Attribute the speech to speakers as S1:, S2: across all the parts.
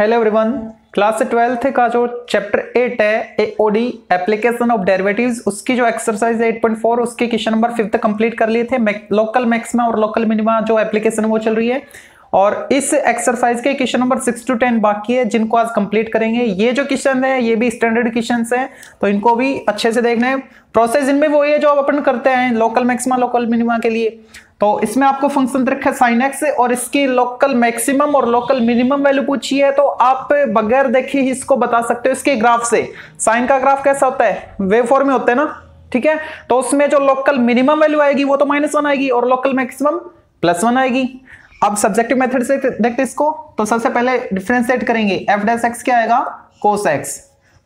S1: Hello everyone, class 12th का जो chapter 8 है एओडी एप्लीकेशन ऑफ डेरिवेटिव्स, उसकी जो एक्सरसाइज है 8.4 उसके क्वेश्चन नंबर 5 कंप्लीट कर लिए थे। लोकल मैक्सिमा और लोकल मिनिमा जो एप्लीकेशन वो चल रही है और इस एक्सरसाइज के क्वेश्चन नंबर 6 to 10 बाकी है जिनको आज कंप्लीट करेंगे। ये जो क्वेश्चन है ये भी स्टैंडर्ड क्वेश्चन है तो इनको भी अच्छे से देखना है। प्रोसेस इनमें वही है जो अपन करते हैं लोकल मैक्सिमा लोकल मिनिमा के लिए। तो इसमें आपको फंक्शन रखा है sin x और इसकी लोकल मैक्सिमम और लोकल मिनिमम वैल्यू पूछी है तो आप बगैर देखे ही इसको बता सकते हो इसके ग्राफ से। साइन का ग्राफ कैसा होता है, वेव फॉर्म में होता है ना, ठीक है। तो उसमें जो लोकल मिनिमम वैल्यू आएगी वो तो -1 आएगी और लोकल मैक्सिमम +1 आएगी। अब सब्जेक्टिव मेथड से देखते इसको। तो सबसे पहले डिफरेंशिएट करेंगे, f डैश x क्या आएगा cos x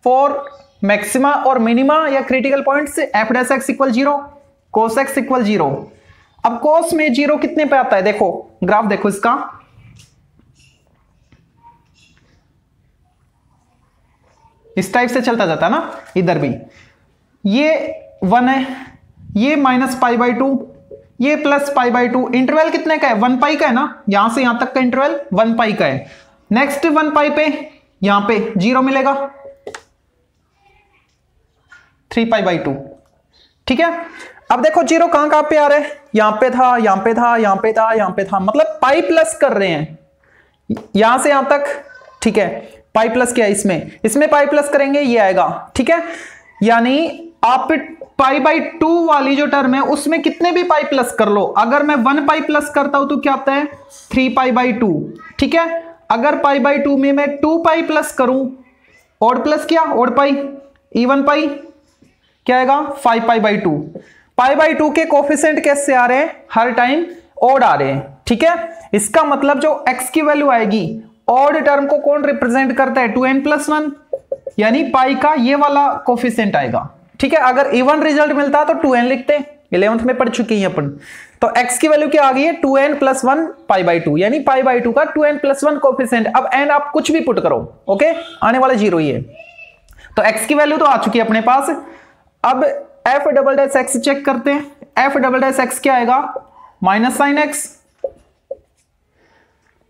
S1: फॉर मैक्सिमा और मिनिमा या क्रिटिकल पॉइंट से f dash x equal 0 cos x equal 0। अब cos में 0 कितने पे आता है, देखो ग्राफ देखो इसका, इस टाइप से चलता जाता है ना, इधर भी ये 1 है, ये -π/2, ये +π/2। इंटरवल कितने का है, 1 पाई का है ना, यहां से यहां तक का इंटरवल 1 पाई का है। नेक्स्ट 1 पाई पे यहां पे 0 मिलेगा, 3π/2, ठीक है। अब देखो 0 कहां कहां पे आ रहा है, यहां पे था, यहां पे था, यहां पे था, यहां पे था, मतलब पाई प्लस कर रहे हैं यहां से यहां तक, ठीक है। पाई प्लस क्या है, इसमें पाई प्लस करेंगे ये आएगा, ठीक है। यानी आप π/2 वाली जो टर्म है उसमें कितने भी पाई प्लस कर लो, अगर मैं 1 पाई प्लस करता हूं तो क्या आता है 3π/2, ठीक है। अगर π/2 में मैं 2 पाई प्लस करूं, ऑड प्लस क्या ऑड पाई, इवन पाई क्या आएगा 5π/2। π/2 के कोफिशिएंट कैसे आ रहे हैं, हर टाइम ऑड आ रहे हैं, ठीक है। इसका मतलब जो x की वैल्यू आएगी, ऑड टर्म को कौन रिप्रेजेंट करता है 2n+1, यानी पाई का ये वाला कोफिशिएंट आएगा, ठीक है। अगर इवन रिजल्ट मिलता तो 2n लिखते, 11th में पढ़ चुके हैं अपन। तो x की वैल्यू क्या आ गई है 2n+1 π/2, यानी π/2 का 2n+1 कोफिशिएंट। अब n आप कुछ भी पुट करो, ओके, आने वाला 0 ही है। तो x की वैल्यू तो आ चुकी है अपने पास। अब f double dash x check करते हैं, f डबल डैश x क्या आएगा -sin x।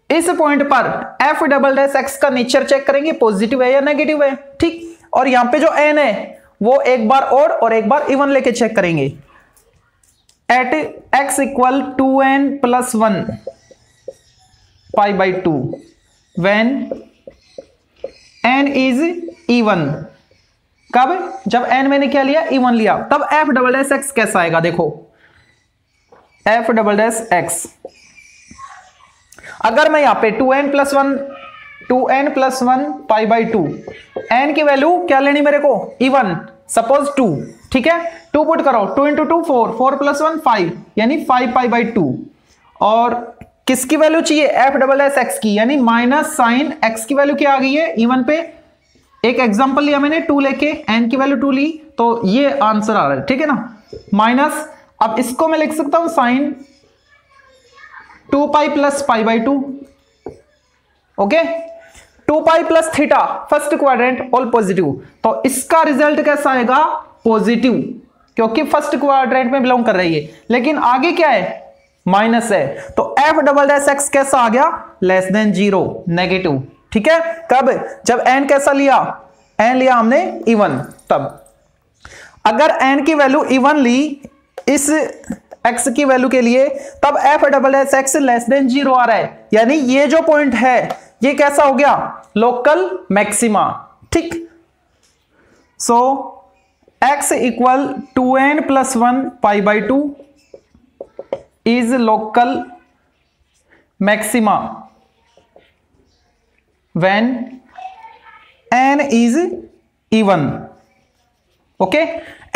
S1: इस पॉइंट पर f डबल डैश x का नेचर चेक करेंगे, पॉजिटिव है या नेगेटिव है, ठीक। और यहां पे जो n है वो एक बार ऑड और एक बार इवन लेके चेक करेंगे। At x equal 2n+1 π/2 when n is even. कब, जब n मैंने क्या लिया इवन लिया, तब f डबल डैश x कैसा आएगा, देखो f डबल डैश x। अगर मैं यहां पे 2n+1 π/2, n की वैल्यू क्या लेनी मेरे को इवन, सपोज 2, ठीक है। 2 पुट करो, 2 × 2 4, 4 + 1 5, यानी 5π/2। और किसकी वैल्यू चाहिए f डबल डैश x की, यानी -sin x की वैल्यू क्या आ गई है इवन पे। एक एग्जांपल लिया मैंने 2 लेके, n की वैल्यू 2 ली तो ये आंसर आ रहा है, ठीक है ना, माइनस। अब इसको मैं लिख सकता हूं sin 2π + π/2, okay. 2π + theta first quadrant all positive, तो इसका रिजल्ट कैसा आएगा पॉजिटिव, क्योंकि फर्स्ट क्वाड्रेंट में बिलोंग कर रही है। लेकिन आगे क्या है माइनस है, तो f डबल डैश x कैसा आ गया <0, नेगेटिव, ठीक है। कब, जब n कैसा लिया, n लिया हमने इवन। तब अगर n की वैल्यू इवन ली इस x की वैल्यू के लिए, तब f डबल डैश x <0 आ रहा है, यानी ये जो पॉइंट है ये कैसा हो गया लोकल मैक्सिमा, ठीक। So x equal 2n+1 π/2 is local maxima when n is even, okay.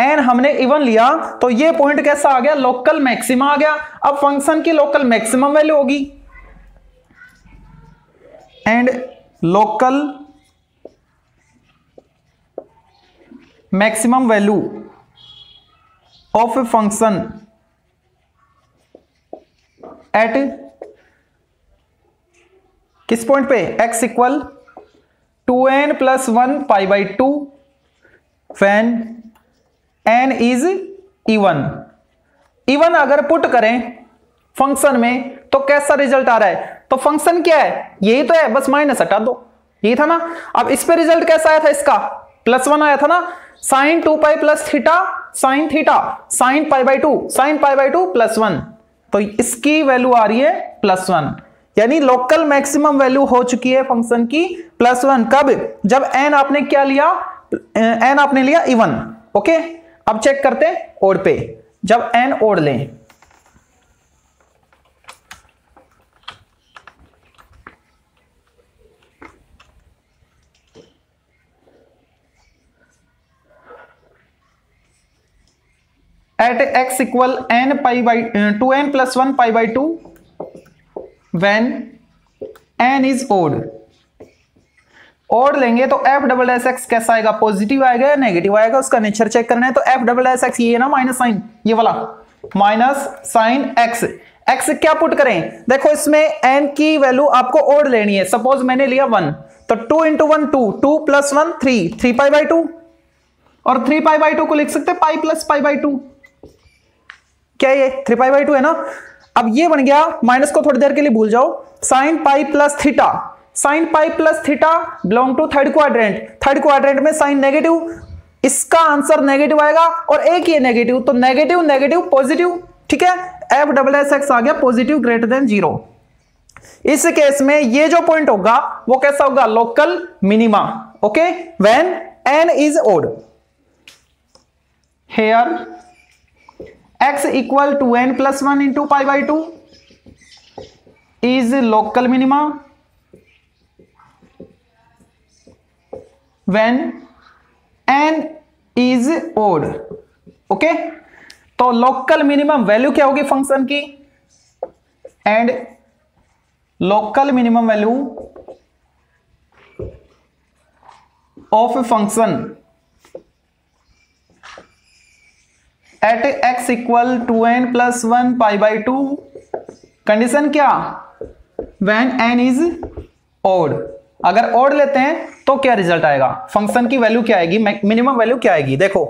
S1: n हमने इवन लिया तो ये पॉइंट कैसा आ गया लोकल मैक्सिमा आ गया। अब फंक्शन की लोकल मैक्सिमम वैल्यू होगी and local maximum value of a function at किस पॉइंट पे x equal 2n+1 π/2 when n is even अगर पुट करें फंक्शन में तो कैसा रिजल्ट आ रहा है, तो फंक्शन क्या है यही तो है, बस माइनस हटा दो, ये था ना। अब इस पे रिजल्ट कैसा आया था इसका, +1 आया था ना, sin 2π plus theta sin theta sin π/2 sin π/2 +1, तो इसकी वैल्यू आ रही है +1, यानी लोकल मैक्सिमम वैल्यू हो चुकी है फंक्शन की +1। कब, जब n आपने क्या लिया, n आपने लिया इवन। ओके, अब चेक करते हैं ओड पे, जब n ओड लें, at x equal n pi by 2n plus 1 pi/2 when n is odd। Odd लेंगे तो f डबल एस एक्स कैसा आएगा, पॉजिटिव आएगा या नेगेटिव आएगा, उसका नेचर चेक करना है। तो f डबल एस एक्स ये है ना माइनस साइन, ये वाला माइनस साइन एक्स, एक्स क्या पुट करें, देखो इसमें n की वैल्यू आपको ओड लेनी है। सपोज मैंने लिया 1, तो 2 इंटू 1 2, 2 प्लस 1 3, 3π/2, और 3π/2 को लिख सकते पाई प्लस π/2, क्या ये 3π/2 है ना। अब ये बन गया, माइनस को थोड़ी देर के लिए भूल जाओ, sine pi plus theta, sine pi plus theta belong to third quadrant, third quadrant में साइन नेगेटिव, इसका आंसर नेगेटिव आएगा, और एक ही नेगेटिव, तो नेगेटिव नेगेटिव पॉजिटिव, ठीक है। एफ डबल एस एक्स आ गया पॉजिटिव ग्रेटर देन 0। इस केस में ये जो पॉइंट होगा वो कैसा होगा, local minima. Okay, when n is odd, here x equal to n plus 1 into pi/2 is local minima when n is odd। Okay, तो लोकल मिनिमम वैल्यू क्या होगी फंक्शन की, and local minimum value of function at x equal to n plus 1 pi/2, condition क्या, when n is odd. अगर odd लेते हैं तो क्या रिजल्ट आएगा, फंक्शन की वैल्यू क्या आएगी, मिनिमम वैल्यू क्या आएगी। देखो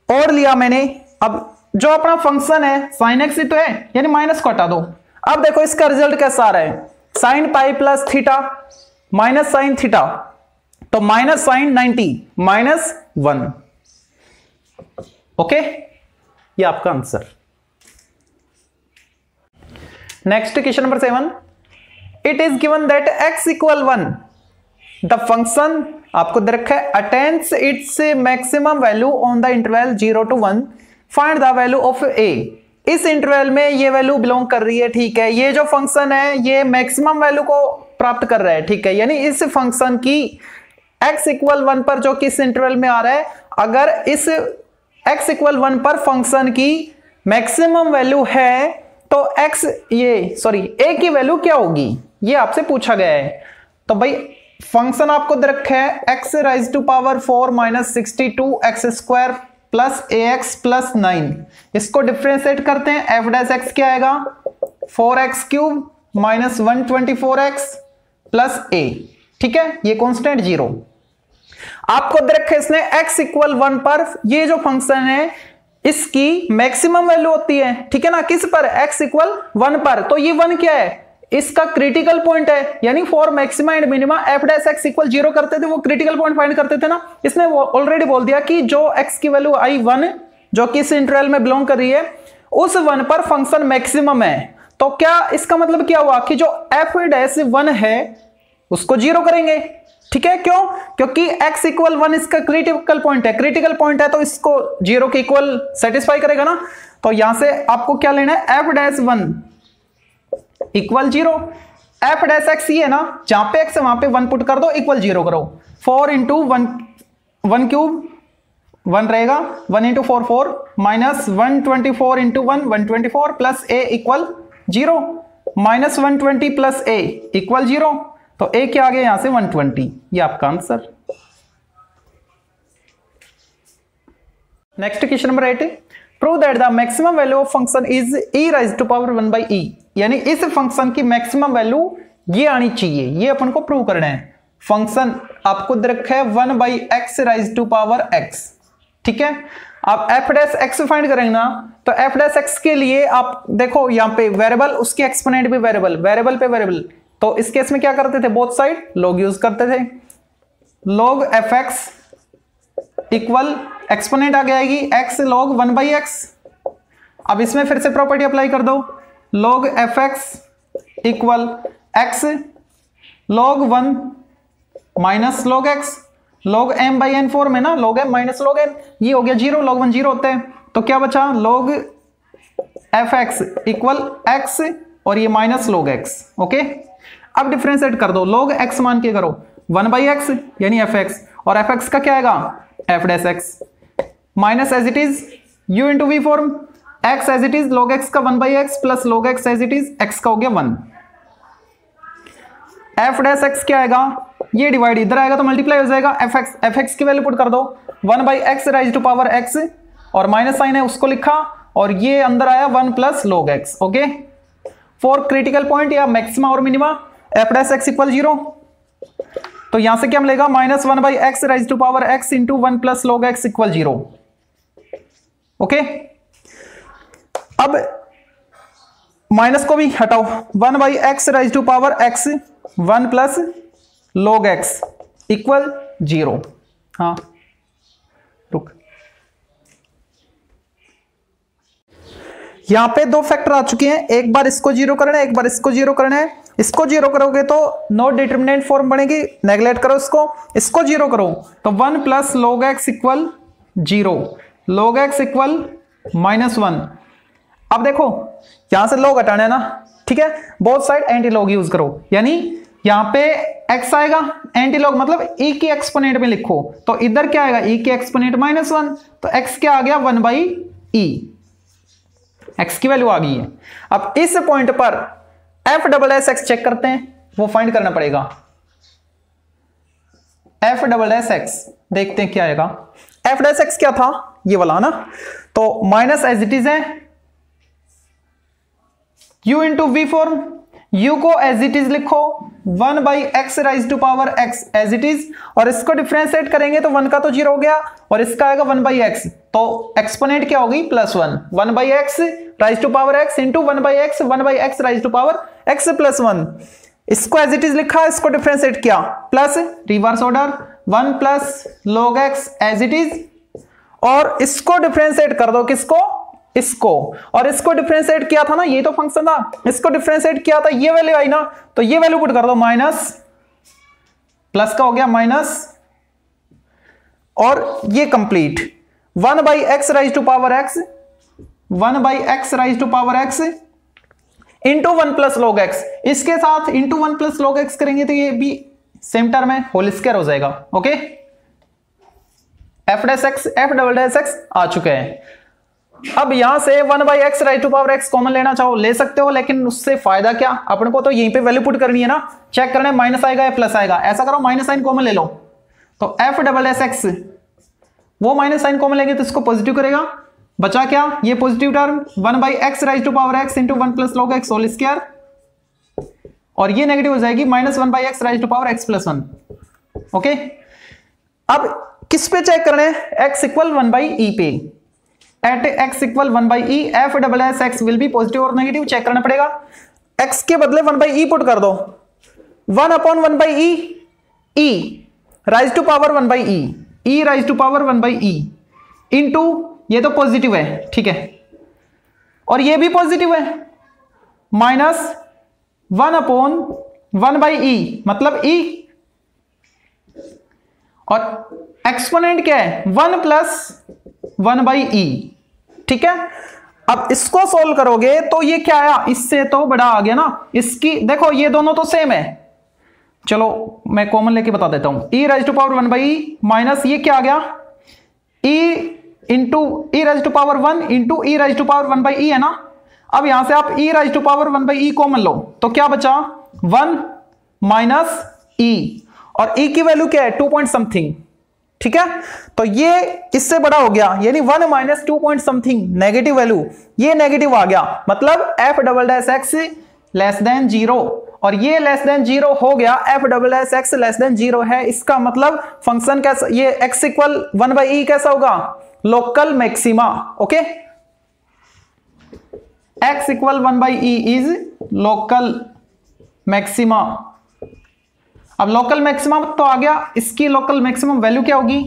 S1: ओड लिया मैंने, अब जो अपना फंक्शन है साइन एक्स ही तो है, यानी माइनस को हटा दो। अब देखो इसका रिजल्ट कैसा आ रहा है, sign pi plus theta minus sine theta, तो माइनस साइन 90 माइनस 1। ओके, ये आपका answer. Next question number 7, it is given that x equal 1, the function आपको दे रखा है attains its maximum value on the interval 0 to 1, find the value of a। इस interval में ये value belong कर रही है, ठीक है। ये जो फंक्शन है ये मैक्सिमम वैल्यू को प्राप्त कर रहा है, ठीक है। यानी इस फंक्शन की x इक्वल 1 पर जो कि इस इंटरवल में आ रहा है, अगर इस x इक्वल 1 पर फंक्शन की मैक्सिमम वैल्यू है तो a की वैल्यू क्या होगी, ये आपसे पूछा गया है। तो भाई फंक्शन आपको दे रखा है x raise to power 4 minus 62 x square plus ax plus 9, इसको डिफरेंशिएट करते हैं, f डैश x क्या आएगा 4x³ minus 124x plus a, ठीक है। ये कांस्टेंट 0 आपको दे रखा है इसने x इक्वल 1 पर, ये जो फंक्शन है इसकी मैक्सिमम वैल्यू होती है, ठीक है ना, किस पर, x इक्वल 1 पर। तो ये 1 क्या है, इसका क्रिटिकल पॉइंट है, यानी for maxima and minima f dash x equal 0 करते थे, वो क्रिटिकल पॉइंट फाइंड करते थे ना। इसने ऑलरेडी बोल दिया कि जो x की वैल्यू आई 1 जो कि इस इंटरवल में बिलोंग कर रही है, उस 1 पर फंक्शन मैक्सिमम है। तो क्या इसका मतलब क्या हुआ कि जो f डैश 1 है उसको 0 करेंगे, ठीक है। क्यों, क्योंकि x इक्वल 1 इसका क्रिटिकल पॉइंट है, क्रिटिकल पॉइंट है तो इसको 0 के इक्वल सेटिस्फाई करेगा ना। तो यहां से आपको क्या लेना है, f dash 1 equal 0, f dash x ही है ना, जहां पे x है वहां पे 1 पुट कर दो, इक्वल 0 करो। 4 इंटू 1³ 1 रहेगा, 1 into 4 4 minus 124 into 1 124 plus a equal 0, minus 120 plus a equal 0, तो a के आगे यहां से 120, ये आपका answer. Next question number 8, prove that the maximum value of function is e raise to power 1/e, यानी इस फंक्शन की मैक्सिमम वैल्यू ये आनी चाहिए, ये अपन को प्रूव करना है। फंक्शन आपको दे रखा है 1/x raise to power x, ठीक है। आप f डैश x फाइंड करेंगे ना, तो f डैश x के लिए आप देखो यहाँ पे वेरिएबल, उसके एक्सपोनेंट भी वेरिएबल, वेरिएबल पे वेरिएबल, तो इस केस में क्या करते थे, बोथ साइड log यूज करते थे। log fx इक्वल एक्सपोनेंट आ जाएगी x log 1/x। अब इसमें फिर से प्रॉपर्टी अप्लाई कर दो, log fx equal x log 1 minus log x, log m/n form है ना, log m minus log n, ये हो गया 0, log 1 0 होता है, तो क्या बचा, log fx इक्वल x और ये माइनस log x। ओके, अब डिफरेंशिएट कर दो, log x मान के करो 1/x यानी fx, और fx का क्या आएगा f dash x minus as it is u into V form, x as it is log x का 1/x plus log x as it is x का हो गया 1। f डैश x क्या आएगा, ये डिवाइड इधर आएगा तो मल्टीप्लाई हो जाएगा, fx की वैल्यू पुट कर दो 1/x raise to power x, और माइनस साइन है उसको लिखा, और ये अंदर आया 1 plus log x। Okay, for critical point या मैक्सिमा और minima f dash x equal 0, तो यहां से क्या मिलेगा, minus 1/x raise to power x into 1 plus log x equal 0। Okay, अब माइनस को भी हटाओ, 1/x raise to power x 1 plus log x equal 0। हाँ रुक, यहां पे दो फैक्टर आ चुके हैं, एक बार इसको 0 करना है, एक बार इसको 0 करना है। इसको 0 करोगे तो नॉट डिटरमिनेंट फॉर्म बनेगी, नेगलेक्ट करो इसको 0 करो तो 1 plus log x equal 0, log x equal -1। अब देखो यहां से log हटाना है ना, ठीक है, both side anti log use करो, यानी यहां पे x आएगा एंटी log मतलब e की एक्सपोनेंट में लिखो, तो इधर क्या आएगा, e की एक्सपोनेंट -1, तो x क्या आ गया 1/e, x की वैल्यू आ गई है। अब इस पॉइंट पर f double S X check करते हैं, वो फाइंड करना पड़ेगा, f डबल एस एक्स देखते हैं क्या आएगा। f डैश एक्स क्या था, ये वाला ना, तो माइनस एज इट इज है u into V form, u को एज इट इज लिखो 1/x raise to power x as it is, और इसको डिफरेंशिएट करेंगे तो 1 का तो 0 हो गया और इसका आएगा 1/x, तो एक्सपोनेंट क्या होगी +1, 1/x raise to power x into 1/x raise to power x +1। इसको एज इट इज लिखा, इसको डिफरेंशिएट किया, plus reverse order 1 plus log x as it is, और इसको डिफरेंशिएट कर दो, किसको, इसको, और इसको डिफरेंशिएट किया था ना, ये तो फंक्शन था, इसको डिफरेंशिएट किया था, ये वैल्यू आई ना, तो ये वैल्यू पुट कर दो, माइनस प्लस का हो गया माइनस, और ये complete 1/x raise to power x, 1/x raise to power x into 1 plus log x, इसके साथ इंटू 1 प्लस log x करेंगे तो ये भी सेम टर्म है, होल स्क्वायर हो जाएगा। Okay, f dash x f double dash x आ चुके हैं। अब यहां से 1/x raise to power x common लेना चाहो ले सकते हो, लेकिन उससे फायदा क्या, अपन को तो यहीं पे वैल्यू पुट करनी है ना, चेक करना है माइनस आएगा या प्लस आएगा, ऐसा करो माइनस साइन कॉमन ले लो, तो f डबल एस एक्स, वो माइनस साइन कॉमन लेंगे तो इसको पॉजिटिव करेगा, बचा क्या, ये positive term 1/x raise to power x into 1 plus log x whole square, और ये नेगेटिव हो जाएगी -1/x raise to power x +1। Okay, अब किस पे चेक करना है, x इक्वल 1/e पे, at x equal 1/e f double S X will be positive और नेगेटिव, चेक करना पड़ेगा, x के बदले 1/e पुट कर दो, 1/1/e e raise to power 1/e, e raise to power 1/e into, ये तो पॉजिटिव है, ठीक है, और ये भी पॉजिटिव है, माइनस 1/1/e मतलब e, और एक्सपोनेंट क्या है 1 प्लस 1/e, ठीक है। अब इसको सोल्व करोगे तो ये क्या आया, इससे तो बड़ा आ गया ना, इसकी देखो ये दोनों तो सेम है, चलो मैं कॉमन लेके बता देता हूं, e raise to power 1/e minus ये क्या आ गया, e into e raise to power 1 into e raise to power 1/e है ना। अब यहां से आप e raise to power 1/e common लो तो क्या बचा 1 माइनस e, और e की वैल्यू क्या है 2 पॉइंट समथिंग, ठीक है, तो ये इससे बड़ा हो गया, यानी 1 minus 2 point something negative value, ये नेगेटिव आ गया, मतलब f double dash x less than 0, और ये लेस देन 0 हो गया, f double dash x less than 0 है, इसका मतलब फंक्शन कैसा, ये x इक्वल 1/e कैसा होगा, local maxima. Okay, x equal 1/e is local maxima. अब लोकल मैक्सिमम तो आ गया, इसकी लोकल मैक्सिमम वैल्यू क्या होगी,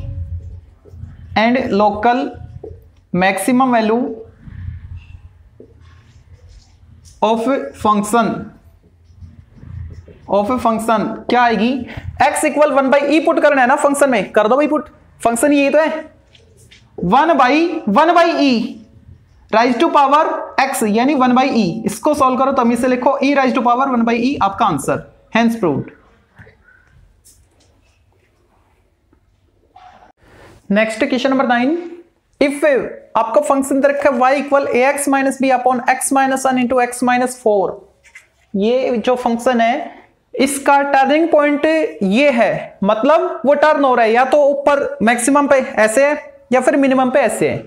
S1: and local maximum value of function क्या आएगी, x इक्वल 1/e पुट करना है ना फंक्शन में, कर दो भाई पुट, फंक्शन यही तो है 1/e rise to power x यानी 1/e, इसको सॉल्व करो तो इसे लिखो e raise to power 1/e आपका answer, hence proved. Next question number 9, if आपका फंक्शन दे रखा है y equal ax minus B upon x minus 1 into x minus 4, ये जो फंक्शन है इसका टर्निंग पॉइंट ये है, मतलब वो टर्न हो रहा है या तो ऊपर मैक्सिमम पे ऐसे है या फिर मिनिमम पे ऐसे है,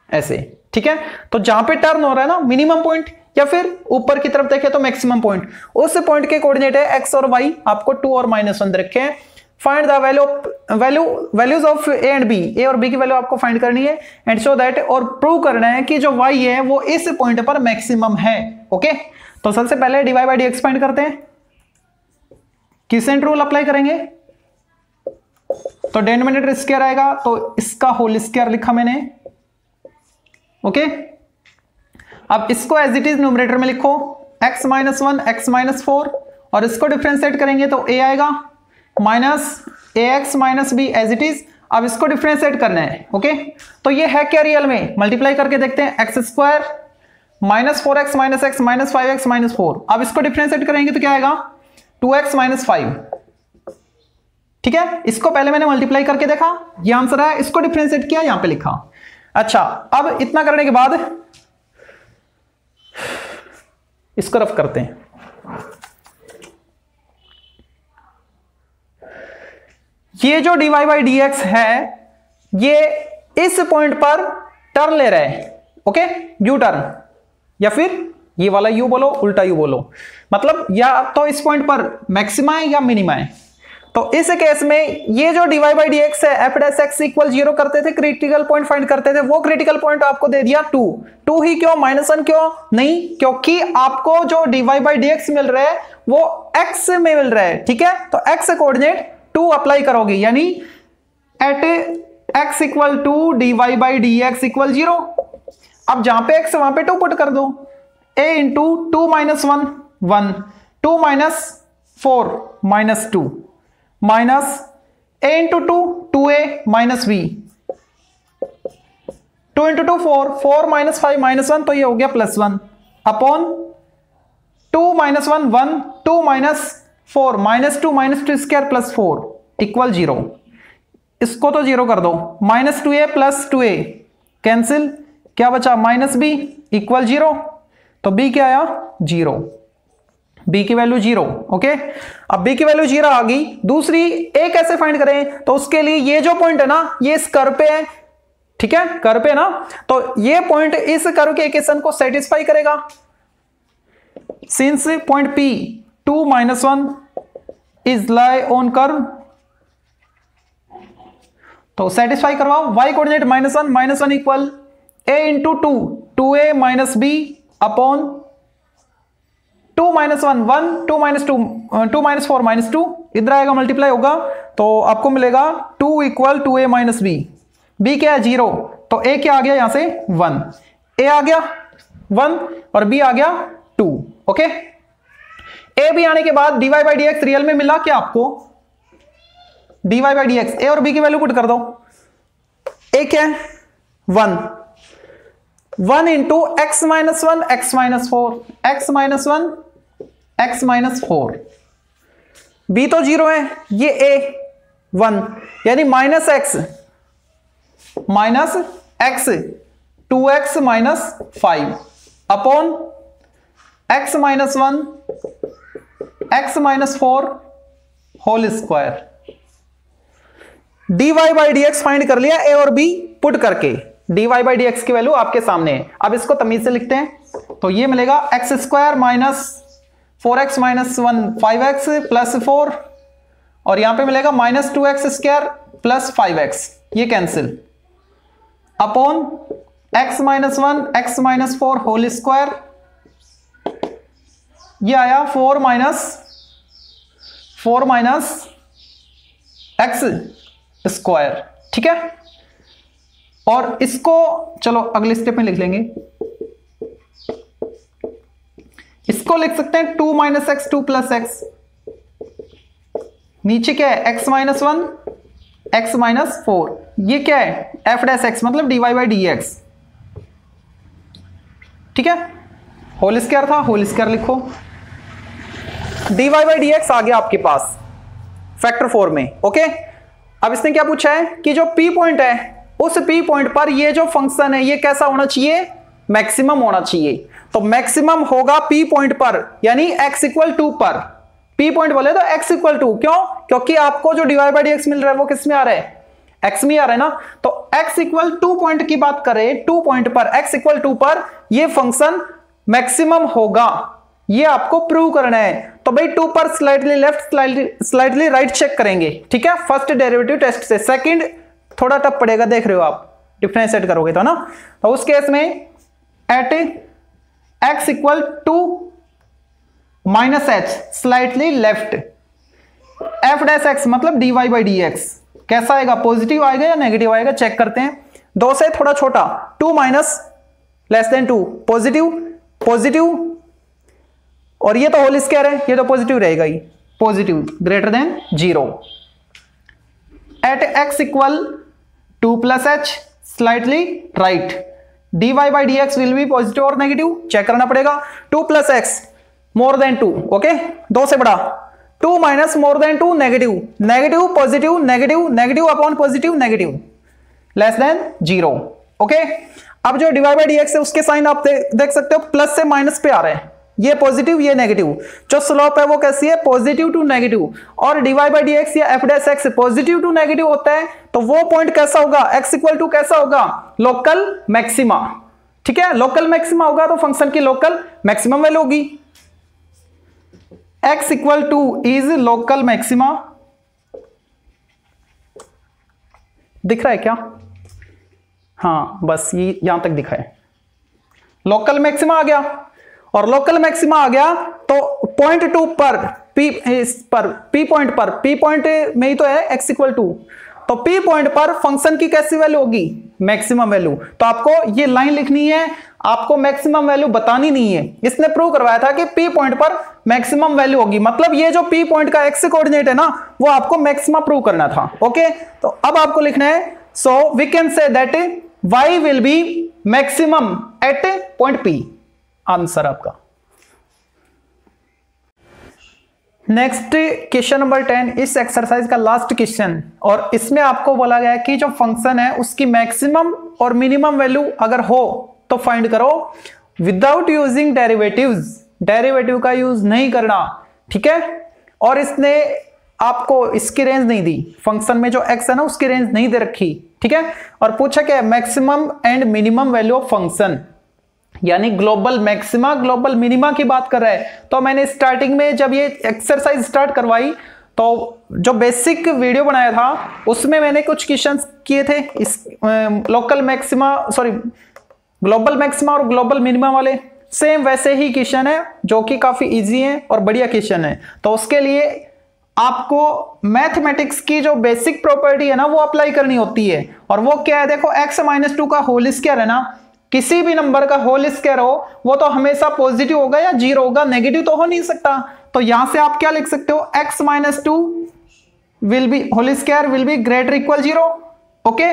S1: ऐसे, ठीक है। तो जहां पे टर्न हो रहा है ना मिनिमम पॉइंट या फिर ऊपर की तरफ देखें तो मैक्सिमम पॉइंट, उस पॉइंट के कोऑर्डिनेट है x और y, आपको 2 और -1 रखे हैं। Find the values of A and B, A और बी की वैल्यू आपको फाइंड करनी है एंड शो दैट, और प्रूव करना है कि जो y है वो इस पॉइंट पर मैक्सिमम है। ओके, तो सबसे पहले dy बाई dx फाइंड करते हैं, किसेंट रूल अप्लाई करेंगे, तो डिनोमिनेटर स्क्वायर आएगा तो इसका होल स्क्वायर लिखा मैंने। ओके, अब इसको एज इट इज न्यूमरेटर में लिखो x माइनस 1 x माइनस 4, और इसको डिफरेंशिएट करेंगे तो a आएगा minus ax minus b as it is. अब इसको डिफरेंशिएट करना है। ओके, तो ये है क्या रियल में, मल्टीप्लाई करके देखते हैं, x square minus 4x minus x minus 5x minus 4। अब इसको डिफरेंशिएट करेंगे तो क्या आएगा 2x माइनस 5, ठीक है। इसको पहले मैंने मल्टीप्लाई करके देखा, ये आंसर है, इसको डिफरेंशिएट किया, यहां पे लिखा। अच्छा, अब इतना करने के बाद इसको रफ करते हैं। ये जो dy बाई dx है ये इस पॉइंट पर टर्न ले रहा है, ओके, यू टर्न, या फिर ये वाला यू बोलो, उल्टा यू बोलो, मतलब या तो इस पॉइंट पर मैक्सिमा है या मिनिमा है। तो इस केस में ये जो dy बाई dx है एफ डैश एक्स इक्वल 0 करते थे, क्रिटिकल पॉइंट फाइंड करते थे, वो क्रिटिकल पॉइंट आपको दे दिया 2 ही क्यों, -1 क्यों नहीं, क्योंकि आपको जो dy बाई dx मिल रहा है वो x में मिल रहा है, ठीक है। तो x कोऑर्डिनेट 2 अप्लाई करोगे, यानी at x equal to dy by dx equal 0। अब जहां पे x वहां पे 2 पुट कर दो, a into 2 minus 1 1, 2 minus 4 minus 2, minus a into 2 2a minus b, 2 into 2 4, 4 minus 5 minus 1, तो ये हो गया +1 upon 2 minus 1 1, 2 minus 4 -2 -2 square plus 4 equal 0। इसको तो 0 कर दो, -2a प्लस 2a कैंसिल, क्या बचा -b इक्वल 0। तो b क्या आया 0, b की वैल्यू 0। ओके, अब b की वैल्यू 0 आ गई। दूसरी a कैसे फाइंड करें, तो उसके लिए ये जो पॉइंट है ना ये इस कर्व पे है, ठीक है, कर्व पे ना, तो ये पॉइंट इस कर्व के इक्वेशन को सेटिस्फाई करेगा। Since point p 2 - 1 is lie on curve, तो सेटिस्फाई करवाओ। y coordinate -1 equal a into 2 2a minus b upon 2 - 1 1, 2 - 2 2 - 4 -2, इधर आएगा मल्टीप्लाई होगा तो आपको मिलेगा 2 equal 2a minus b, b क्या है 0, तो a क्या आ गया यहां से 1, a आ गया 1 और b आ गया 2। ओके, a b आने के बाद dy बाई dx रियल में मिला क्या आपको, dy बाई dx, a और b की वैल्यू पुट कर दो, a क्या है 1 into x minus 1 x minus 4 x minus 1 x minus 4, b तो 0 है, ये a 1 यानी -x 2x minus 5 upon x minus 1 x minus 4 whole square. dy by dx find कर लिया, a और b पुट करके, dy बाई dx की value आपके सामने है। अब इसको तमीज से लिखते हैं, तो ये मिलेगा x square minus 4x minus 1 5x plus 4, और यहां पे मिलेगा -2x स्क्वायर प्लस 5x, ये cancel, upon x minus 1 x minus 4 whole square, ये आया 4 माइनस एक्स स्क्वायर, ठीक है। और इसको चलो अगले स्टेप में लिख लेंगे, इसको लिख सकते हैं 2 माइनस एक्स 2 प्लस एक्स, नीचे क्या है x माइनस 1 x माइनस 4, ये क्या है f डैश x मतलब dy बाई डी एक्स, ठीक है। होल स्क्वायर था, होल स्क्वायर लिखो, dy बाई डी एक्स आ गया आपके पास फैक्टर 4 में, ओके। अब इसने क्या पूछा है कि जो p पॉइंट है उस p पॉइंट पर ये जो फंक्शन है ये कैसा होना चाहिए, मैक्सिमम होना चाहिए। तो मैक्सिमम होगा p पॉइंट पर, यानी x इक्वल 2 पर, p पॉइंट बोले तो x इक्वल 2, क्यों, क्योंकि आपको जो dy बाई डी एक्स मिल रहा है वो किस में आ रहा है, x में आ रहा है ना। तो x इक्वल 2 पॉइंट की बात करें, 2 पॉइंट पर x इक्वल 2 पर ये फंक्शन मैक्सिमम होगा, ये आपको प्रूव करना है। तो भाई 2 पर slightly left slightly right check करेंगे, ठीक है, फर्स्ट डेरिवेटिव टेस्ट से। सेकंड थोड़ा टफ पड़ेगा, देख रहे हो आप, डिफरेंशिएट करोगे तो ना। तो उस केस में at x equal 2 minus H slightly left, f dash x मतलब dy बाई डी एक्स कैसा आएगा, पॉजिटिव आएगा या नेगेटिव आएगा, चेक करते हैं। 2 से थोड़ा छोटा, 2 minus less than 2 positive, positive, और ये तो होल स्क्वायर है, ये तो पॉजिटिव रहेगा ही, positive greater than 0। At x equal 2 plus h slightly right, dy by D x will be positive और नेगेटिव, चेक करना पड़ेगा। 2 plus x more than 2, okay, 2 से बड़ा, 2 minus more than 2 negative, negative positive negative, negative upon positive negative, less than 0, okay. अब जो divide by D x है उसके sign आप देख सकते हो प्लस से माइनस पे आ रहे हैं, ये पॉजिटिव ये नेगेटिव, जो स्लोप है वो कैसी है, पॉजिटिव टू नेगेटिव। और डिवाइड बाई डी एक्स या F dash X positive to negative होता है, तो वो पॉइंट कैसा होगा, एक्स इक्वल टू कैसा होगा, लोकल मैक्सिमा, ठीक है। लोकल मैक्सिमा होगा तो फंक्शन की लोकल मैक्सिमम वैल्यू होगी। x equal two is local maxima, दिख रहा है क्या, हाँ बस ये यहां तक दिखा है, लोकल मैक्सिमा आ गया। और लोकल मैक्सिमा आ गया तो पॉइंट 2 पर p पॉइंट में ही तो है x इक्वल टू, तो p पॉइंट पर फंक्शन की कैसी वैल्यू होगी, मैक्सिमम वैल्यू। तो आपको ये लाइन लिखनी है, आपको मैक्सिमम वैल्यू बतानी नहीं है। इसने प्रूव करवाया था कि p पॉइंट पर मैक्सिमम वैल्यू होगी, मतलब ये जो p पॉइंट का x कोऑर्डिनेट है ना वो आपको मैक्सिमम प्रूव करना था, ओके। तो अब आपको लिखना है, so we can say that y will be maximum at point p, answer आपका। नेक्स्ट क्वेश्चन नंबर 10, इस एक्सरसाइज का लास्ट क्वेश्चन, और इसमें आपको बोला गया है कि जो फंक्शन है उसकी मैक्सिमम और मिनिमम वैल्यू अगर हो तो फाइंड करो विदाउट यूजिंग डेरिवेटिव्स, डेरिवेटिव का यूज नहीं करना, ठीक है। और इसने आपको इसकी रेंज नहीं दी, फंक्शन में जो x है ना उसकी रेंज नहीं दे रखी, ठीक है। और पूछा क्या, maximum and minimum value of function, यानी ग्लोबल मैक्सिमा ग्लोबल मिनिमा की बात कर रहा है। तो मैंने स्टार्टिंग में जब ये एक्सरसाइज स्टार्ट करवाई तो जो बेसिक वीडियो बनाया था उसमें मैंने कुछ क्वेश्चंस किए थे, इस local maxima sorry global maxima और ग्लोबल मिनिमा वाले, सेम वैसे ही क्वेश्चन है जो कि काफी इजी है और बढ़िया क्वेश्चन है। तो उसके लिए आपको मैथमेटिक्स की जो बेसिक प्रॉपर्टी है ना वो अप्लाई करनी होती है, और वो क्या है, देखो x माइनस 2 का होल स्क्वायर है ना, किसी भी नंबर का होल स्क्वायर हो वो तो हमेशा पॉजिटिव होगा या जीरो होगा, नेगेटिव तो हो नहीं सकता। तो यहां से आप क्या लिख सकते हो, x minus 2 will be whole square will be greater equal 0, okay.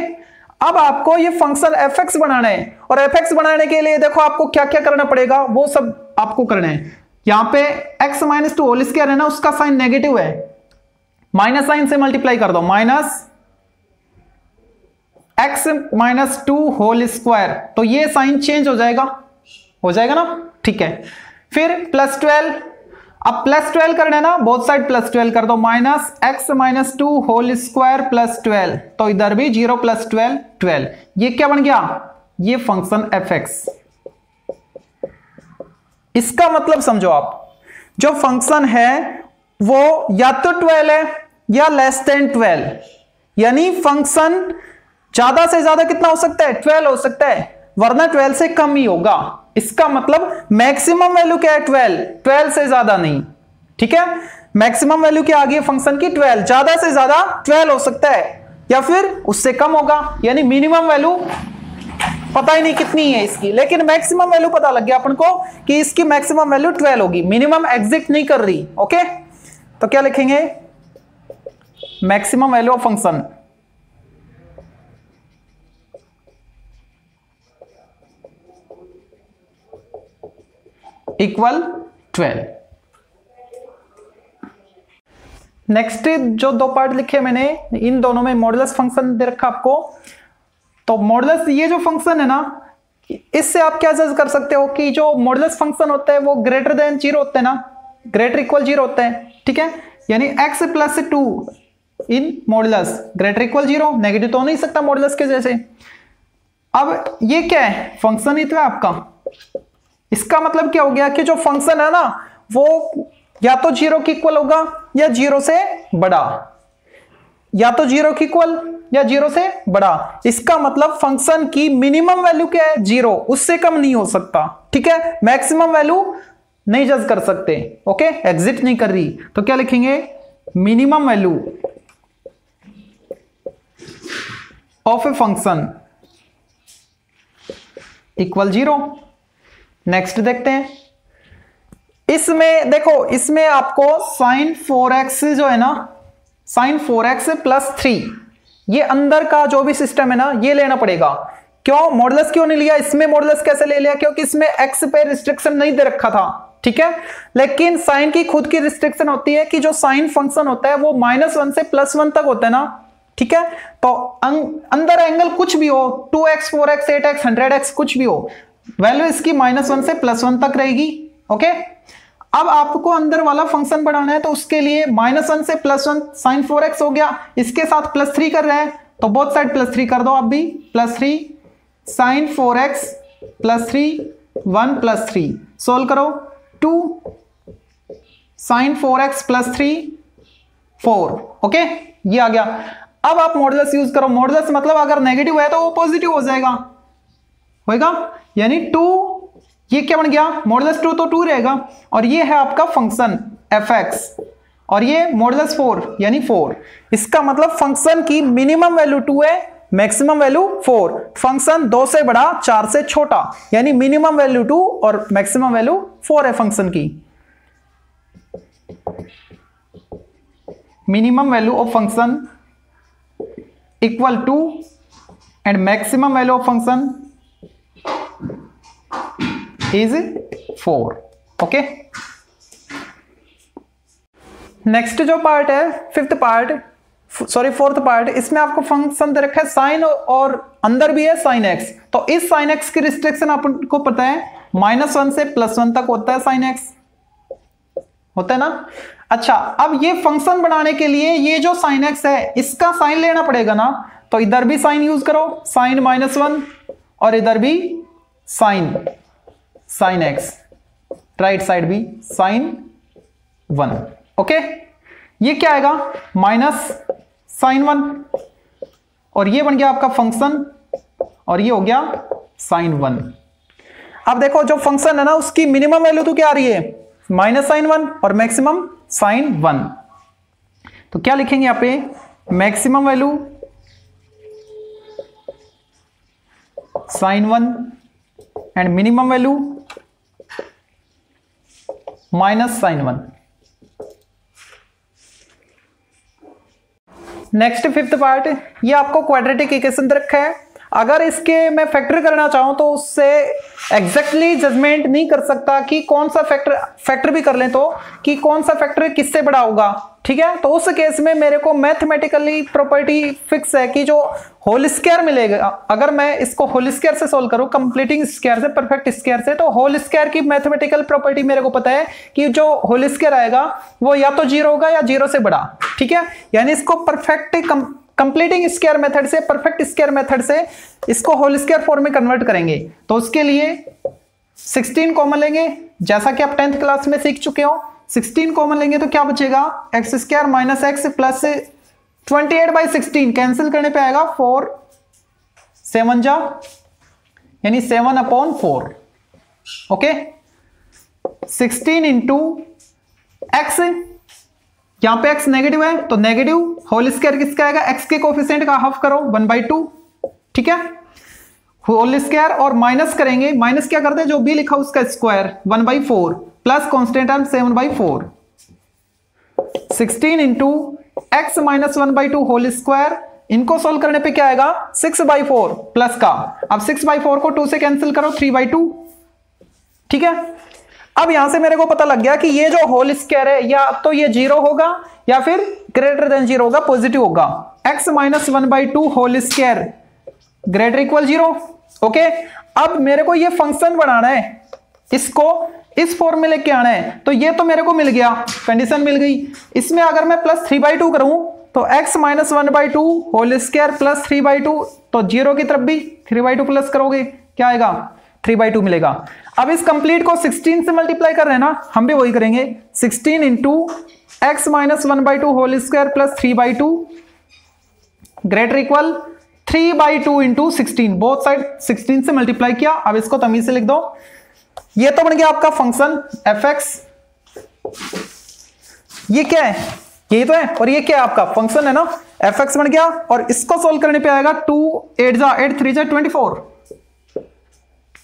S1: अब आपको ये फंक्शन fx बनाना है, और fx बनाने के लिए देखो आपको क्या क्या करना पड़ेगा वो सब आपको करना है। यहां पे x माइनस 2 होल स्क्वायर है ना, उसका साइन नेगेटिव है, माइनस साइन से मल्टीप्लाई कर दो, minus x minus 2 whole square, तो ये साइन चेंज हो जाएगा ना, ठीक है। फिर प्लस 12, अब प्लस 12 करना है ना, बोथ साइड प्लस 12 कर दो, minus x minus 2 whole square plus 12, तो इधर भी 0 प्लस 12 12, ये क्या बन गया, ये फंक्शन fx। इसका मतलब समझो आप, जो फंक्शन है वो या तो 12 है या लेस देन 12, यानी फंक्शन ज्यादा से ज्यादा कितना हो सकता है, 12 हो सकता है, वरना 12 से कम ही होगा, इसका मतलब मैक्सिमम वैल्यू क्या है 12, 12 से ज्यादा नहीं। ठीक है, मैक्सिमम वैल्यू क्या आ गई फंक्शन की 12, ज्यादा से ज्यादा 12 हो सकता है या फिर उससे कम होगा, यानी मिनिमम वैल्यू पता ही नहीं कितनी है इसकी, लेकिन मैक्सिमम वैल्यू पता लग गया अपन को कि इसकी मैक्सिमम वैल्यू 12 होगी, मिनिमम एग्जिस्ट नहीं कर रही। ओके, तो क्या लिखेंगे, maximum value of function equal 12। Next जो दो पार्ट लिखे मैंने, इन दोनों में मॉडुलस फंक्शन दे रखा आपको। तो मॉडुलस ये जो फंक्शन है ना, इससे आप क्या जज कर सकते हो कि जो मॉडुलस फंक्शन होता है वो ग्रेटर देन 0 होते हैं ना, ग्रेटर इक्वल 0 होते हैं। ठीक है, यानी x प्लस 2 इन मॉडुलस ग्रेटर इक्वल 0, नेगेटिव तो हो नहीं सकता मॉडुलस के जैसे। अब ये क्या है, फंक्शन ही तो है आपका। इसका मतलब क्या हो गया कि जो फंक्शन है ना वो या तो 0 के इक्वल होगा या 0 से बड़ा, या तो 0 के इक्वल या 0 से बड़ा। इसका मतलब फंक्शन की मिनिमम वैल्यू क्या है 0, उससे कम नहीं हो सकता। ठीक है, मैक्सिमम वैल्यू नहीं जज कर सकते। ओके, एग्जिट नहीं कर रही, तो क्या लिखेंगे, minimum value of a function equal 0। Next देखते हैं, इसमें देखो, इसमें आपको sin 4x जो है ना, sin 4x प्लस 3, ये अंदर का जो भी सिस्टम है ना ये लेना पड़ेगा। क्यों मॉडुलस क्यों नहीं लिया, इसमें मॉडुलस कैसे ले लिया, क्योंकि इसमें x पे रिस्ट्रिक्शन नहीं दे रखा था। ठीक है, लेकिन साइन की खुद की रिस्ट्रिक्शन होती है कि जो साइन फंक्शन होता है वो -1 से +1 तक होता है ना। ठीक है, तो अंदर एंगल कुछ भी हो, 2x 4x 8x 100x कुछ भी हो, वैल्यू इसकी -1 से +1 तक रहेगी। ओके, अब आपको अंदर वाला फंक्शन बढ़ाना है तो उसके लिए -1 से +1 sin 4x हो गया, इसके साथ +3 कर रहे हैं तो बोथ साइड +3 कर दो आप भी, +3 sin 4x +3 1 +3 सोल्व करो, 2 sin 4x +3 4। ओके, ये आ गया। अब आप मॉडुलस यूज करो, मॉडुलस मतलब अगर नेगेटिव है तो वो पॉजिटिव हो जाएगा, होगा, यानी 2, ये क्या बन गया, मॉडुलस 2 तो 2 रहेगा, और ये है आपका फंक्शन fx, और ये मॉडुलस 4 यानी 4। इसका मतलब फंक्शन की मिनिमम वैल्यू 2 है, मैक्सिमम वैल्यू 4। फंक्शन 2 से बड़ा 4 से छोटा, यानी मिनिमम वैल्यू 2 और मैक्सिमम वैल्यू 4 है फंक्शन की। Minimum value of function equal to and maximum value of function is 4। Okay, next जो पार्ट है, फोर्थ पार्ट, इसमें आपको फंक्शन दे रखा है साइन और अंदर भी है sin x। तो इस sin x की रिस्ट्रिक्शन आपको पता है -1 से +1 तक होता है sin x, होता है ना। अच्छा, अब ये फंक्शन बनाने के लिए ये जो sin x है इसका साइन लेना पड़ेगा ना, तो इधर भी साइन यूज करो, sin -1, और इधर भी sin x, राइट साइड भी sin 1। ओके, ये क्या आएगा -sin 1, और ये बन गया आपका फंक्शन, और ये हो गया sin 1। अब देखो जो फंक्शन है ना उसकी मिनिमम वैल्यू तो क्या आ रही है -sin 1 और मैक्सिमम sin 1। तो क्या लिखेंगे यहां पे, maximum value sin 1 and minimum value -sin 1। Next fifth part, ये आपको क्वाड्रेटिक इक्वेशन दे रखा है। अगर इसके मैं फैक्टर करना चाहूं तो उससे एग्जैक्टली जजमेंट नहीं कर सकता कि कौन सा फैक्टर भी कर लें तो कि कौन सा फैक्टर किससे बड़ा होगा। ठीक है, तो उस केस में मेरे को मैथमेटिकली प्रॉपर्टी फिक्स है कि जो होल स्क्वायर मिलेगा, अगर मैं इसको होल स्क्वायर से सोल्व करूं, कंप्लीटिंग स्क्वायर से, परफेक्ट स्क्वायर से, तो होल स्क्वायर की मैथमेटिकल प्रॉपर्टी मेरे को पता है कि जो होल स्क्वायर आएगा वो या तो 0 होगा या 0 से बड़ा। ठीक है, यानी इसको परफेक्ट कंप्लीटिंग स्क्वायर मेथड से, परफेक्ट स्क्वायर मेथड से इसको होल स्क्वायर फॉर्म में कन्वर्ट करेंगे। तो उसके लिए 16 कॉमन लेंगे, जैसा कि आप 10th क्लास में सीख चुके हो। 16 कॉमन लेंगे तो क्या बचेगा, x square minus x plus 28/16 cancel करने पे आएगा 4 7 जा, यानी 7/4। ओके 16 इंटू एक्स, यहां पे x नेगेटिव है तो नेगेटिव होल स्क्वायर किसका आएगा, x के कोफिशिएंट का हाफ करो 1/2, ठीक है, होल स्क्वायर और माइनस करेंगे, माइनस क्या करते हैं जो भी लिखा उसका square 1/4 plus constant term 7/4, 16 into X minus 1/2 whole square, इनको सोल्व करने पे क्या आएगा 6/4 प्लस का, अब 6/4 को 2 से कैंसिल करो 3/2, ठीक है। अब यहां से मेरे को पता लग गया कि ये जो होल स्क्वायर है या तो ये 0 होगा या फिर ग्रेटर देन 0 होगा, पॉजिटिव होगा, x minus 1/2 whole square greater equal 0, okay. अब मेरे को ये फंक्शन बनाना है, इसको इस फॉर्म में लेके आना है, तो ये तो मेरे को मिल गया, कंडीशन मिल गई। इसमें अगर मैं प्लस 3/2 करूं तो x minus 1/2 whole square plus 3/2, तो 0 की तरफ भी 3/2 प्लस करोगे क्या आएगा 3/2 मिलेगा। अब इस कंप्लीट को 16 से मल्टीप्लाई कर रहे हैं ना, हम भी वही करेंगे, 16 into X minus 1/2 whole square plus 3/2 greater equal 3/2 into 16, both side 16 से मल्टीप्लाई किया। अब इसको तमीज से लिख दो, ये तो बन गया आपका फंक्शन f(x), ये क्या है, यही तो है, और ये क्या है आपका फंक्शन है ना, f(x) बन गया। और इसको सोल्व करने पे आएगा 2 8 जा 8 3 जा 24,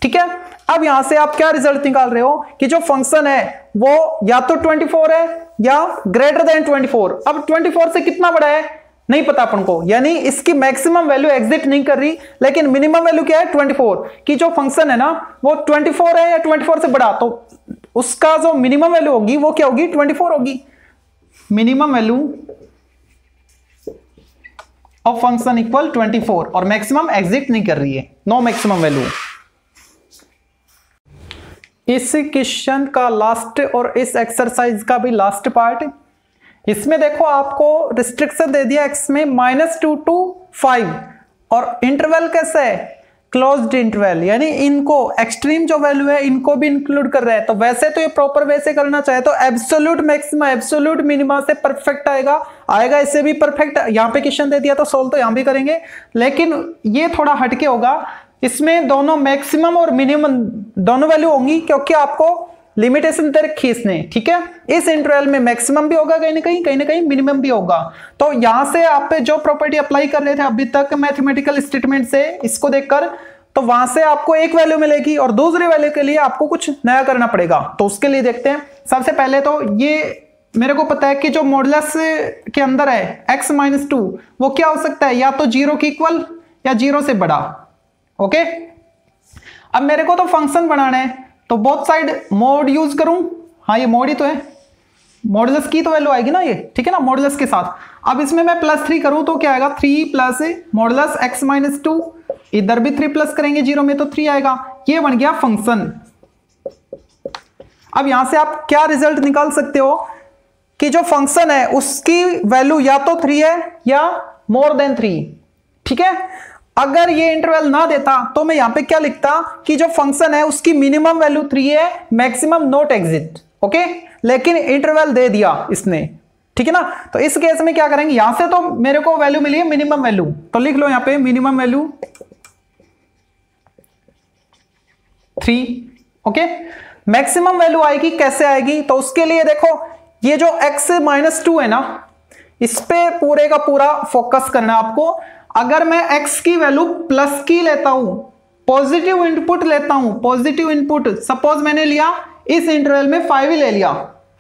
S1: ठीक है। अब यहां से आप क्या रिजल्ट निकाल रहे हो कि जो फंक्शन है वो या तो 24 है या ग्रेटर देन 24। अब 24 से कितना बड़ा है नहीं पता अपन को, यानी इसकी मैक्सिमम वैल्यू एग्जिस्ट नहीं कर रही, लेकिन मिनिमम वैल्यू क्या है 24, कि जो फंक्शन है ना वो 24 है या 24 से बड़ा, तो उसका जो मिनिमम वैल्यू होगी वो क्या होगी 24 होगी। Minimum value of function equal 24 और मैक्सिमम एग्जिस्ट नहीं कर रही है, नो मैक्सिमम वैल्यू। इस क्वेश्चन का लास्ट और इस एक्सरसाइज का भी लास्ट पार्ट, इसमें देखो आपको रिस्ट्रिक्शन दे दिया x में -2 to 5 और इंटरवल कैसा है क्लोज्ड इंटरवल, यानी इनको एक्सट्रीम जो वैल्यू है इनको भी इंक्लूड कर रहा है। तो वैसे तो ये प्रॉपर वे से करना चाहे तो एब्सोल्यूट मैक्सिमा एब्सोल्यूट मिनिमा से परफेक्ट आएगा इससे भी परफेक्ट। यहाँ पे क्वेश्चन दे दिया तो सोल्व तो यहाँ भी करेंगे, लेकिन ये थोड़ा हटके होगा, इसमें दोनों मैक्सिमम और मिनिमम दोनों वैल्यू होंगी, क्योंकि आपको लिमिटेशन दे रखी इसने, ठीक है। इस इंटरवल में मैक्सिमम भी होगा कहीं ना कहीं मिनिमम भी होगा। तो यहां से आप पे जो प्रॉपर्टी अप्लाई कर रहे थे अभी तक मैथमेटिकल स्टेटमेंट से, इसको देखकर, तो वहां से आपको एक वैल्यू मिलेगी और दूसरे वैल्यू के लिए आपको कुछ नया करना पड़ेगा। तो उसके लिए देखते हैं, सबसे पहले तो ये मेरे को पता है कि जो मॉडुलस के अंदर है x - 2 वो क्या हो सकता है, या तो 0 के इक्वल या 0 से बड़ा, ओके। अब मेरे को तो फंक्शन बनाना है, तो बोथ साइड मोड यूज करूं, हाँ ये मोड ही तो है, मॉडुलस की तो वैल्यू आएगी ना ये, ठीक है ना, मॉडुलस के साथ। अब इसमें मैं +3 करूं तो क्या आएगा 3 प्लस मॉडुलस x - 2, इधर भी 3 प्लस करेंगे 0 में तो 3 आएगा, ये बन गया फंक्शन। अब यहां से आप क्या रिजल्ट निकाल सकते हो कि जो फंक्शन है उसकी वैल्यू या तो 3 है या मोर देन 3, ठीक है। अगर ये इंटरवल ना देता तो मैं यहां पे क्या लिखता कि जो फंक्शन है उसकी मिनिमम वैल्यू 3 है, मैक्सिमम नॉट एग्जिस्ट, ओके। लेकिन इंटरवल दे दिया इसने, ठीक है ना। तो इस केस में क्या करेंगे, यहां से तो मेरे को वैल्यू मिली है मिनिमम वैल्यू, तो लिख लो यहां पे minimum value 3, okay. Maximum value आएगी कैसे आएगी, तो उसके लिए देखो ये जो x - 2 है ना, इस पे पूरे का पूरा फोकस करना है आपको। अगर मैं x की वैल्यू प्लस की लेता हूं, पॉजिटिव इनपुट लेता हूं, पॉजिटिव इनपुट सपोज मैंने लिया इस इंटरवल में 5 ही ले लिया,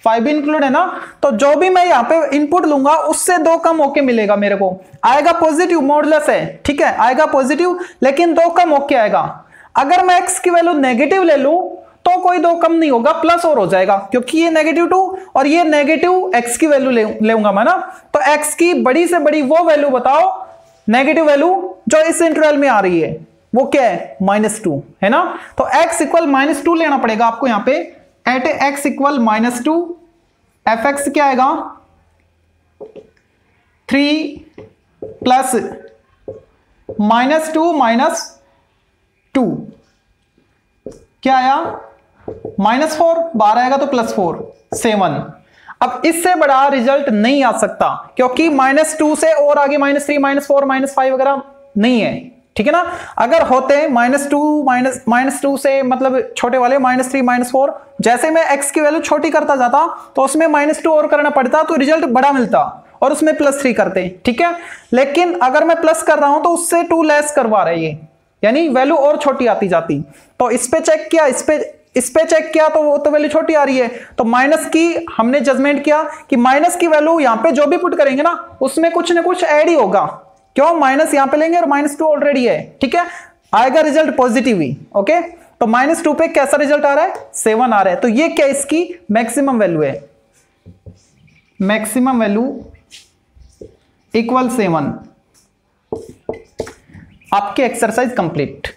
S1: 5 भी इंक्लूड है ना, तो जो भी मैं यहां पे इनपुट लूंगा उससे 2 कम होके मिलेगा मेरे को, आएगा पॉजिटिव, मॉडुलस है, ठीक है, आएगा पॉजिटिव, लेकिन 2 कम होके आएगा। अगर मैं x की वैल्यू नेगेटिव ले लूं तो कोई 2 कम नहीं होगा, प्लस और हो जाएगा, क्योंकि ये -2 और ये नेगेटिव x की वैल्यू लेऊंगा मैं ना। तो x की बड़ी से बड़ी वो वैल्यू बताओ, नेगेटिव वैल्यू जो इस इंटरवल में आ रही है वो क्या है -2 है ना। तो x इक्वल -2 लेना पड़ेगा आपको यहां पे, एट x इक्वल -2 fx क्या आएगा 3 प्लस -2 क्या आया -4, बाहर आएगा तो +4 7। अब इससे बड़ा रिजल्ट नहीं आ सकता, क्योंकि -2 से और आगे -3 -4 -5 वगैरह नहीं है, ठीक है ना। अगर होते -2 से मतलब छोटे वाले -3 -4, जैसे मैं x की वैल्यू छोटी करता जाता तो उसमें -2 और करना पड़ता तो रिजल्ट बड़ा मिलता और उसमें +3 करते, ठीक है। लेकिन अगर मैं प्लस कर रहा हूं तो उससे 2 लेस करवा रहे हैं, यानी वैल्यू और छोटी आती जाती। तो इस पे चेक किया, इस पे चेक किया तो वो तो वैल्यू छोटी आ रही है, तो माइनस की हमने जजमेंट किया कि माइनस की वैल्यू यहां पे जो भी पुट करेंगे ना उसमें कुछ ना कुछ ऐड ही होगा। क्यों, माइनस यहां पे लेंगे और -2 ऑलरेडी है, ठीक है, आएगा रिजल्ट पॉजिटिव ही। ओके, तो -2 पे कैसा रिजल्ट आ रहा है, 7 आ रहा है। तो ये क्या इसकी मैक्सिमम वैल्यू है, मैक्सिमम वैल्यू इक्वल 7। आपकी एक्सरसाइज कंप्लीट।